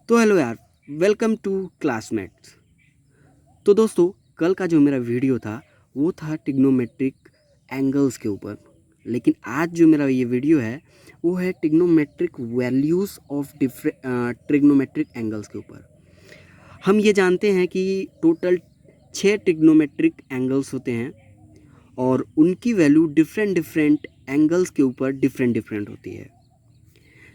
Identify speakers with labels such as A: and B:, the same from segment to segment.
A: तो हेलो यार, welcome to classmates. तो दोस्तों, कल का जो मेरा वीडियो था वो था ट्रिग्नोमेट्रिक एंगल्स के ऊपर। लेकिन आज जो मेरा ये वीडियो है वो है trigonometric values of different trigonometric angles के ऊपर। हम ये जानते हैं कि टोटल 6 ट्रिग्नोमेट्रिक एंगल्स होते हैं और उनकी वैल्यू डिफरेंट डिफरेंट एंगल्स के ऊपर डिफरेंट डिफरेंट होती है।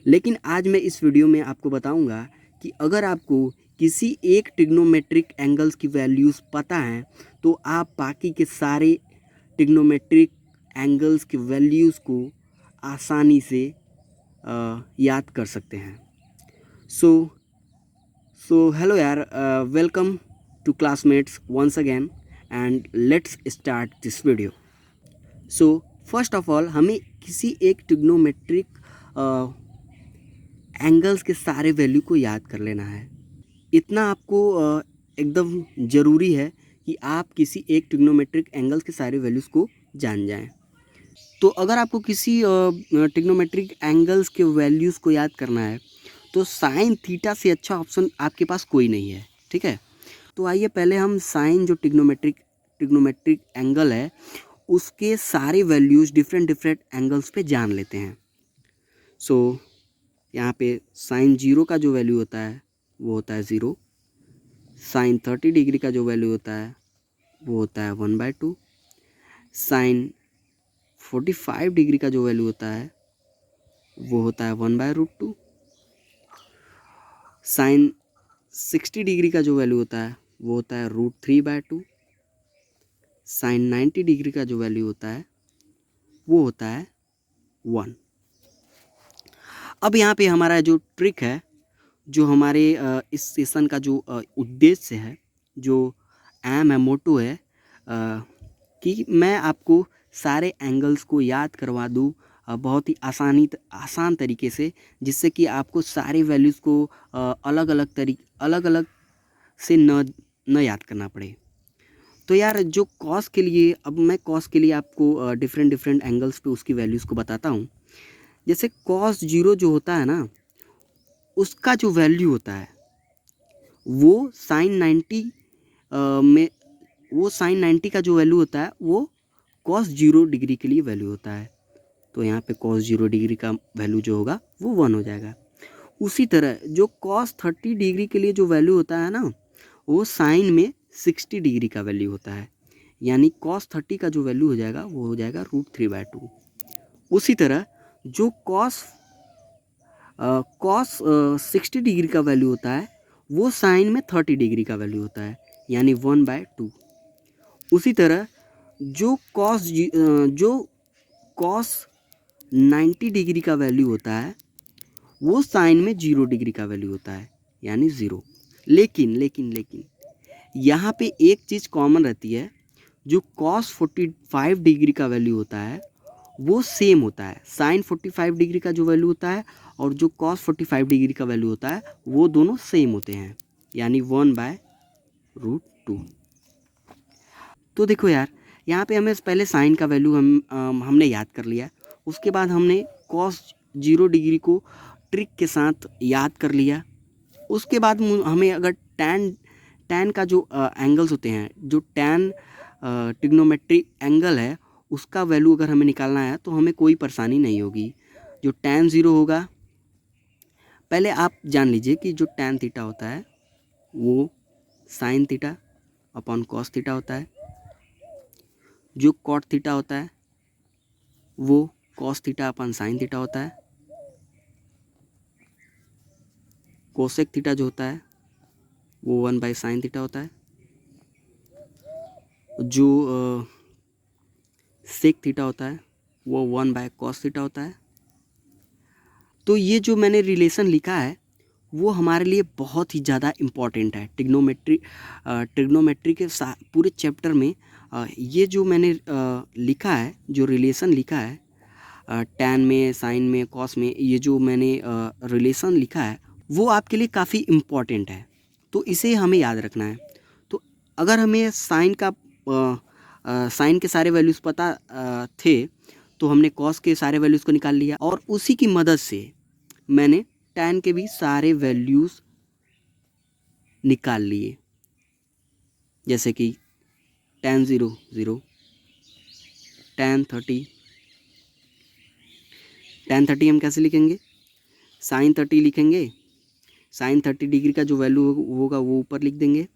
A: लेकिन आज मैं इस वीडियो में आपको बताऊंगा कि अगर आपको किसी एक ट्रिग्नोमेट्रिक एंगल्स की वैल्यूज़ पता हैं तो आप बाकी के सारे ट्रिग्नोमेट्रिक एंगल्स की वैल्यूज़ को आसानी से याद कर सकते हैं। सो सो हेलो यार, welcome to classmates once again and let's start this video. So first of all हमें किसी एक ट्रिग्नोमेट्रिक एंगल्स के सारे वैल्यू को याद कर लेना है। इतना आपको एकदम ज़रूरी है कि आप किसी एक ट्रिग्नोमेट्रिक एंगल्स के सारे वैल्यूज़ को जान जाएं। तो अगर आपको किसी ट्रिग्नोमेट्रिक एंगल्स के वैल्यूज़ को याद करना है तो साइन थीटा से अच्छा ऑप्शन आपके पास कोई नहीं है, ठीक है। तो आइए पहले हम साइन जो ट्रिग्नोमेट्रिक एंगल है उसके सारे वैल्यूज़ डिफरेंट डिफरेंट एंगल्स पे जान लेते हैं। सो यहाँ पे साइन 0 का जो वैल्यू होता है वो होता है 0। साइन 30 डिग्री का जो वैल्यू होता है वो होता है 1/2। साइन 45 डिग्री का जो वैल्यू होता है वो होता है 1/√2। साइन 60 डिग्री का जो वैल्यू होता है वो होता है √3/2। साइन 90 डिग्री का जो वैल्यू होता है वो होता है 1। अब यहाँ पे हमारा जो ट्रिक है, जो हमारे इस सेशन का जो उद्देश्य है, जो एम है, मोटो है, कि मैं आपको सारे एंगल्स को याद करवा दूँ बहुत ही आसान तरीके से, जिससे कि आपको सारे वैल्यूज़ को अलग अलग से न याद करना पड़े। तो यार जो कॉस के लिए, अब मैं कॉस के लिए आपको डिफरेंट डिफरेंट एंगल्स पे उसकी वैल्यूज़ को बताता हूँ। जैसे कॉस 0 जो होता है ना, उसका जो वैल्यू होता है वो साइन 90 में, वो साइन 90 का जो वैल्यू होता है वो कॉस 0 डिग्री के लिए वैल्यू होता है। तो यहाँ पे कॉस 0 डिग्री का वैल्यू जो होगा वो 1 हो जाएगा। उसी तरह जो कॉस 30 डिग्री के लिए जो वैल्यू होता है ना, वो साइन में 60 डिग्री का वैल्यू होता है। यानी कॉस 30 का जो वैल्यू हो जाएगा वो हो जाएगा √3/2। उसी तरह जो कॉस 60 डिग्री का वैल्यू होता है वो साइन में 30 डिग्री का वैल्यू होता है, यानी 1/2। उसी तरह जो कॉस 90 डिग्री का वैल्यू होता है वो साइन में 0 डिग्री का वैल्यू होता है, यानी 0। लेकिन लेकिन लेकिन यहाँ पे एक चीज़ कॉमन रहती है। जो कॉस 45 डिग्री का वैल्यू होता है वो सेम होता है। साइन 45 डिग्री का जो वैल्यू होता है और जो कॉस 45 डिग्री का वैल्यू होता है वो दोनों सेम होते हैं, यानी 1/√2। तो देखो यार, यहाँ पे हमें पहले साइन का वैल्यू हमने याद कर लिया। उसके बाद हमने कॉस 0 डिग्री को ट्रिक के साथ याद कर लिया। उसके बाद हमें अगर टैन का जो एंगल्स होते हैं, जो टैन ट्रिग्नोमेट्रिक एंगल है उसका वैल्यू अगर हमें निकालना है तो हमें कोई परेशानी नहीं होगी। जो टैन 0 होगा, पहले आप जान लीजिए कि जो टैन थीटा होता है वो sine theta upon cos theta होता है। जो कॉट थीटा होता है वो cos theta upon sine theta होता है। कोसेक थीटा जो होता है वो 1/sin थीटा होता है। जो सेक थीटा होता है वो 1/cos थीटा होता है। तो ये जो मैंने रिलेशन लिखा है वो हमारे लिए बहुत ही ज़्यादा इम्पॉर्टेंट है ट्रिग्नोमेट्री के पूरे चैप्टर में। ये जो मैंने लिखा है, जो रिलेशन लिखा है टैन में, साइन में, कॉस में, ये जो मैंने रिलेशन लिखा है वो आपके लिए काफ़ी इम्पॉर्टेंट है। तो इसे हमें याद रखना है। तो अगर हमें साइन के सारे वैल्यूज़ पता थे तो हमने कॉस के सारे वैल्यूज़ को निकाल लिया और उसी की मदद से मैंने टैन के भी सारे वैल्यूज़ निकाल लिए, जैसे कि tan 0 0, tan 30 हम कैसे लिखेंगे, sin 30 लिखेंगे, sin 30 डिग्री का जो वैल्यू होगा वो ऊपर लिख देंगे,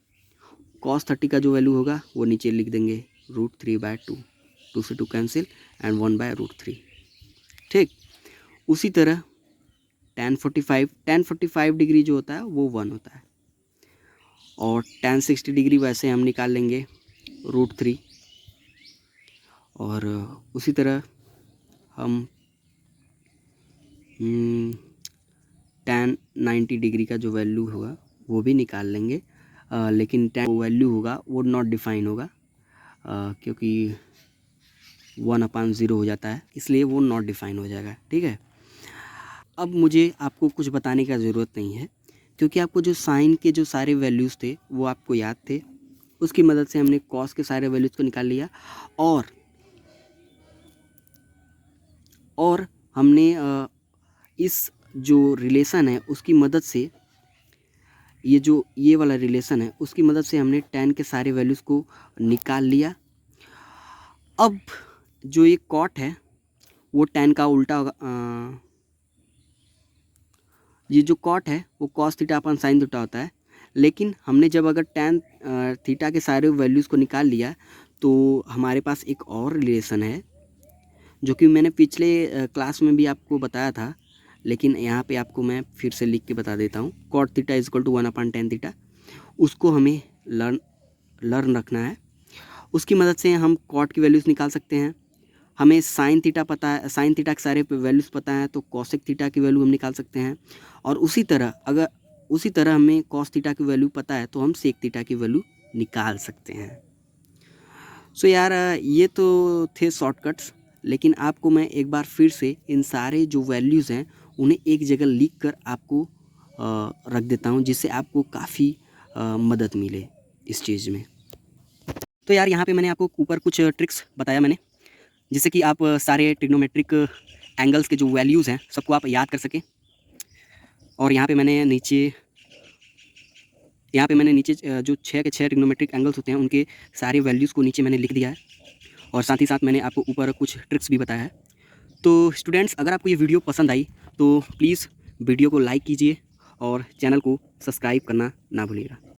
A: cos 30 का जो वैल्यू होगा वो नीचे लिख देंगे, √3/2, 2 से 2 कैंसिल एंड 1/√3। ठीक, उसी तरह tan 45 डिग्री जो होता है वो 1 होता है, और tan 60 डिग्री वैसे हम निकाल लेंगे √3, और उसी तरह हम tan 90 डिग्री का जो वैल्यू होगा वो भी निकाल लेंगे, लेकिन tan वैल्यू होगा वो नॉट डिफाइन होगा, क्योंकि 1/0 हो जाता है, इसलिए वो नॉट डिफाइन हो जाएगा। ठीक है, अब मुझे आपको कुछ बताने का ज़रूरत नहीं है, क्योंकि आपको जो साइन के जो सारे वैल्यूज़ थे वो आपको याद थे, उसकी मदद से हमने कॉस के सारे वैल्यूज़ को निकाल लिया, और हमने इस जो रिलेशन है उसकी मदद से, ये वाला रिलेशन है उसकी मदद से हमने tan के सारे वैल्यूज़ को निकाल लिया। अब जो ये कॉट है वो tan का उल्टा होगा, ये जो कॉट है वो cos थीटा अपन साइन थीटा होता है, लेकिन हमने जब अगर tan थीटा के सारे वैल्यूज़ को निकाल लिया तो हमारे पास एक और रिलेशन है जो कि मैंने पिछले क्लास में भी आपको बताया था, लेकिन यहाँ पे आपको मैं फिर से लिख के बता देता हूँ। cot theta is equal to 1/tan theta, उसको हमें लर्न रखना है। उसकी मदद से हम cot की वैल्यूज़ निकाल सकते हैं। हमें साइन थीटा पता है, साइन थीटा के सारे वैल्यूज़ पता है, तो कॉसेक थीटा की वैल्यू हम निकाल सकते हैं। और उसी तरह हमें कॉस थीटा की वैल्यू पता है तो हम सेक थीटा की वैल्यू निकाल सकते हैं। सो यार ये तो थे शॉर्टकट्स, लेकिन आपको मैं एक बार फिर से इन सारे जो वैल्यूज़ हैं उन्हें एक जगह लिख कर आपको रख देता हूँ, जिससे आपको काफ़ी मदद मिले इस चीज़ में। तो यार यहाँ पे मैंने आपको ऊपर कुछ ट्रिक्स बताया मैंने, जिससे कि आप सारे ट्रिग्नोमेट्रिक एंगल्स के जो वैल्यूज़ हैं सबको आप याद कर सकें। और यहाँ पे मैंने नीचे जो 6 के 6 ट्रिग्नोमेट्रिक एंगल्स होते हैं उनके सारे वैल्यूज़ को नीचे मैंने लिख दिया है, और साथ ही साथ मैंने आपको ऊपर कुछ ट्रिक्स भी बताया है। तो स्टूडेंट्स, अगर आपको ये वीडियो पसंद आई तो प्लीज़ वीडियो को लाइक कीजिए और चैनल को सब्सक्राइब करना ना भूलिएगा।